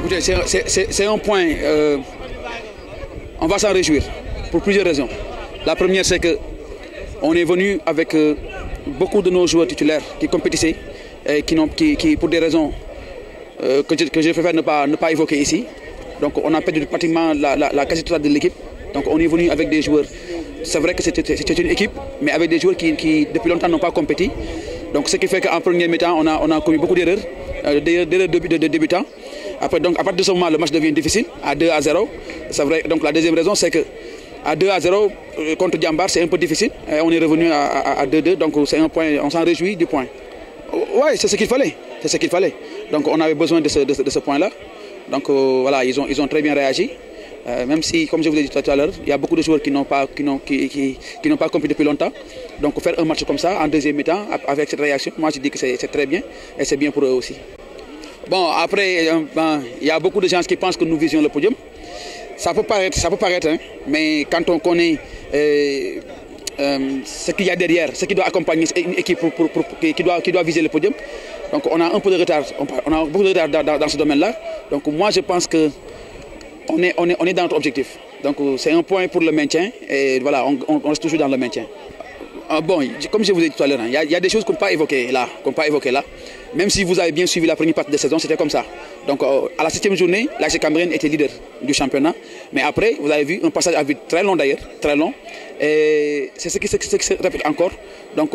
Écoutez, c'est un point, on va s'en réjouir pour plusieurs raisons. La première, c'est qu'on est venu avec beaucoup de nos joueurs titulaires qui compétissaient et qui pour des raisons que je préfère ne pas évoquer ici. Donc on a perdu pratiquement la quasi-totalité de l'équipe. Donc on est venu avec des joueurs, c'est vrai que c'était une équipe, mais avec des joueurs qui depuis longtemps n'ont pas compétit. Donc ce qui fait qu'en première mi-temps, on a commis beaucoup d'erreurs, de débutants. Après, donc, à partir de ce moment, le match devient difficile, à 2-0. C'est vrai. Donc la deuxième raison, c'est qu'à 2-0 contre Diambar, c'est un peu difficile. Et on est revenu à 2-2, donc c'est un point, on s'en réjouit du point. Oui, c'est ce qu'il fallait. C'est ce qu'il fallait. Donc on avait besoin de ce point-là. Donc voilà, ils ont très bien réagi. Même si, comme je vous l'ai dit tout à l'heure, il y a beaucoup de joueurs qui n'ont pas compris depuis longtemps. Donc faire un match comme ça en deuxième mi-temps avec cette réaction, moi je dis que c'est très bien et c'est bien pour eux aussi. Bon, après, il y a beaucoup de gens qui pensent que nous visions le podium. Ça peut paraître, hein, mais quand on connaît ce qu'il y a derrière, ce qui doit accompagner une équipe qui doit viser le podium, donc on a un peu de retard, on a beaucoup de retard dans ce domaine-là. Donc moi je pense que on est dans notre objectif. Donc c'est un point pour le maintien et voilà, on reste toujours dans le maintien. Bon, comme je vous ai dit tout à l'heure, il y a des choses qu'on ne peut pas évoquer là. Même si vous avez bien suivi la première partie de saison, c'était comme ça. Donc à la 7e journée, l'AS Cambérène était leader du championnat. Mais après, vous avez vu un passage à vide très long d'ailleurs, très long. Et c'est ce qui se répète encore. Donc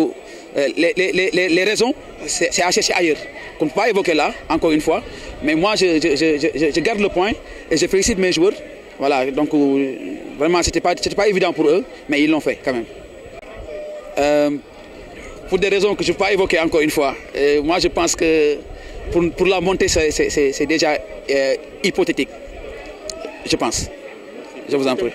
les raisons, c'est à chercher ailleurs. Qu'on ne peut pas évoquer là, encore une fois. Mais moi, je garde le point et je félicite mes joueurs. Voilà, donc vraiment, c'était pas évident pour eux, mais ils l'ont fait quand même. Pour des raisons que je ne peux pas évoquer encore une fois. Moi, je pense que pour la montée, c'est déjà hypothétique. Je pense. Je vous en prie.